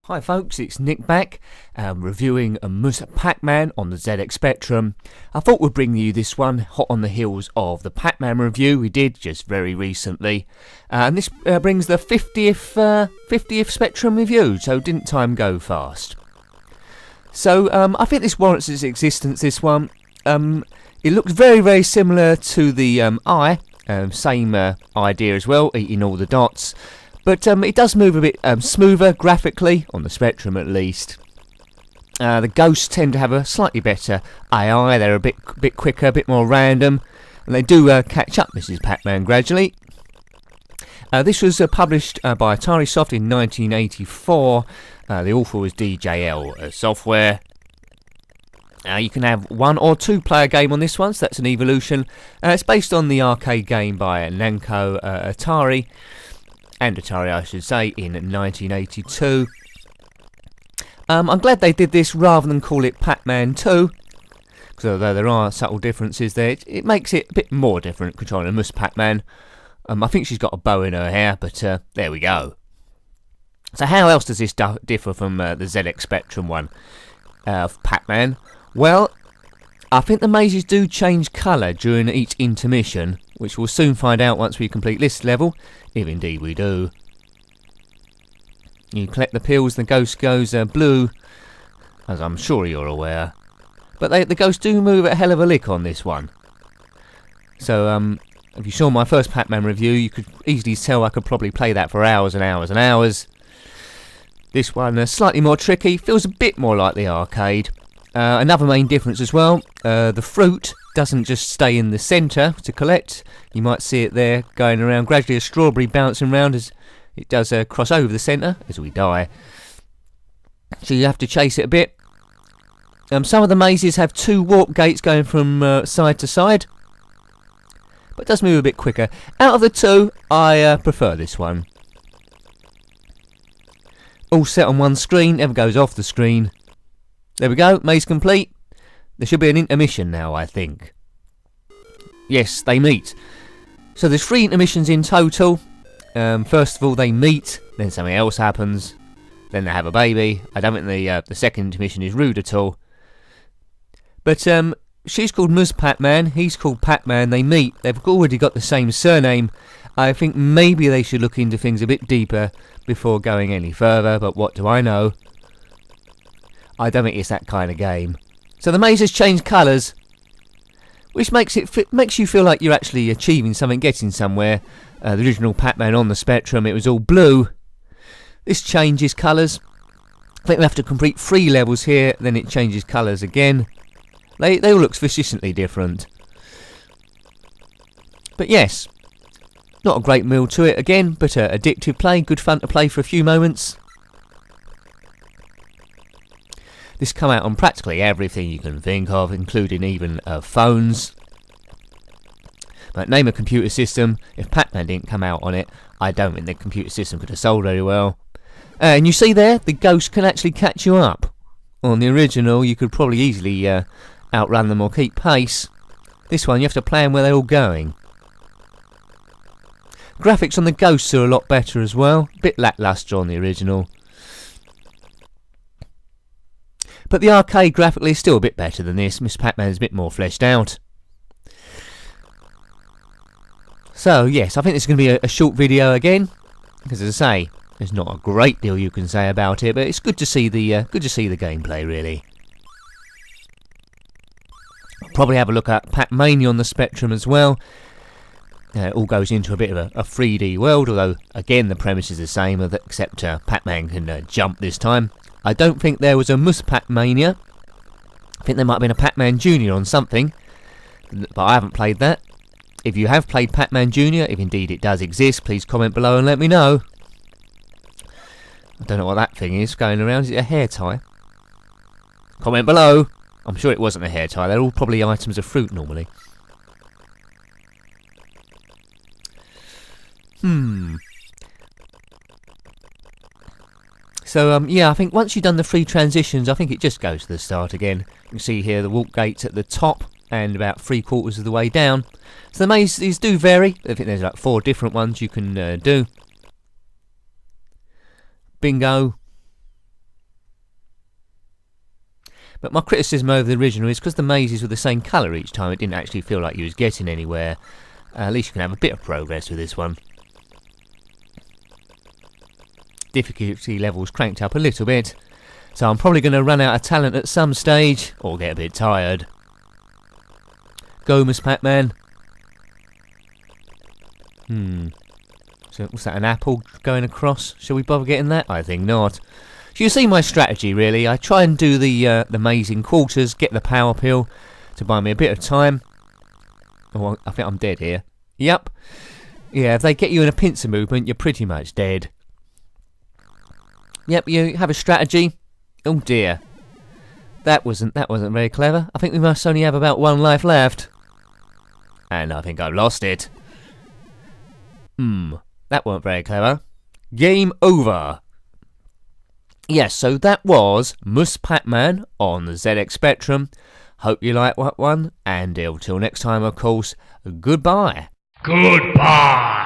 Hi folks, it's Nick back, reviewing a Mus Pac-Man on the ZX Spectrum. I thought we'd bring you this one hot on the heels of the Pac-Man review we did just very recently. And this brings the 50th Spectrum review, so didn't time go fast. So I think this warrants its existence, this one. It looks very, very similar to the Eye, same idea as well, eating all the dots. But it does move a bit smoother graphically, on the Spectrum at least. The ghosts tend to have a slightly better AI, they're a bit quicker, a bit more random, and they do catch up Mrs. Pac-Man gradually. This was published by Atari Soft in 1984. The author was DJL Software. You can have 1 or 2 player game on this one, so that's an evolution. It's based on the arcade game by Namco Atari. And Atari, I should say, in 1982. I'm glad they did this rather than call it Pac-Man 2, because although there are subtle differences there, it makes it a bit more different controlling Mus Pac-Man. I think she's got a bow in her hair, but there we go. So how else does this differ from the ZX Spectrum one of Pac-Man? Well, I think the mazes do change colour during each intermission, which we'll soon find out once we complete this level, if indeed we do. You collect the pills, the ghost goes blue, as I'm sure you're aware. But the ghosts do move a hell of a lick on this one. So, if you saw my first Pac-Man review, you could easily tell I could probably play that for hours and hours and hours. This one slightly more tricky, feels a bit more like the arcade. Another main difference as well, the fruit doesn't just stay in the centre to collect. You might see it there going around, gradually a strawberry bouncing around as it does cross over the centre as we die. So you have to chase it a bit. Some of the mazes have 2 warp gates going from side to side, but it does move a bit quicker. Out of the 2, I prefer this one. All set on one screen, never goes off the screen. There we go, maze complete. There should be an intermission now, I think. Yes, they meet. So there's 3 intermissions in total. First of all, they meet, then something else happens, then they have a baby. I don't think the second intermission is rude at all. But she's called Mus Pac-Man, he's called Pac-Man, they meet. They've already got the same surname. I think maybe they should look into things a bit deeper before going any further, but what do I know? I don't think it's that kind of game. So the mazes change colours, which makes you feel like you're actually achieving something, getting somewhere. The original Pac-Man on the Spectrum, it was all blue. This changes colours. I think we have to complete 3 levels here, then it changes colours again. They all look sufficiently different. But yes, not a great meal to it again, but addictive play, good fun to play for a few moments. This come out on practically everything you can think of, including even phones. But name a computer system, if Pac-Man didn't come out on it, I don't think the computer system could have sold very well. And you see there, the ghost can actually catch you up. On the original, you could probably easily outrun them or keep pace. This one, you have to plan where they're all going. Graphics on the ghosts are a lot better as well, a bit lacklustre on the original. But the arcade graphically is still a bit better than this. Mus Pac-Man is a bit more fleshed out. So yes, I think this is going to be a short video again, because as I say, there's not a great deal you can say about it, but it's good to see the gameplay really. I'll probably have a look at Pac-Mania on the Spectrum as well. It all goes into a bit of a 3D world, although again the premise is the same, except Pac-Man can jump this time. I don't think there was a Mus Pac-Mania. I think there might have been a Pac-Man Jr. on something, but I haven't played that. If you have played Pac-Man Jr., if indeed it does exist, please comment below and let me know. I don't know what that thing is going around. Is it a hair tie? Comment below. I'm sure it wasn't a hair tie. They're all probably items of fruit normally. So yeah, I think once you've done the 3 transitions, I think it just goes to the start again. You can see here the warp gates at the top and about 3/4 of the way down. So the mazes do vary. I think there's like 4 different ones you can do. Bingo. But my criticism over the original is because the mazes were the same colour each time, it didn't actually feel like you was getting anywhere. At least you can have a bit of progress with this one. Difficulty levels cranked up a little bit, so I'm probably going to run out of talent at some stage, or get a bit tired. Go, Miss Pac-Man. So what's that, an apple going across? Shall we bother getting that? I think not. So you see my strategy, really. I try and do the maze in quarters, get the power pill to buy me a bit of time. Oh, I think I'm dead here. Yep. Yeah, if they get you in a pincer movement, you're pretty much dead. Yep, you have a strategy. Oh dear. That wasn't very clever. I think we must only have about one life left. And I think I've lost it. That weren't very clever. Game over. Yes, so that was Mus Pac-Man on the ZX Spectrum. Hope you liked that one, and until next time, of course, goodbye. Goodbye.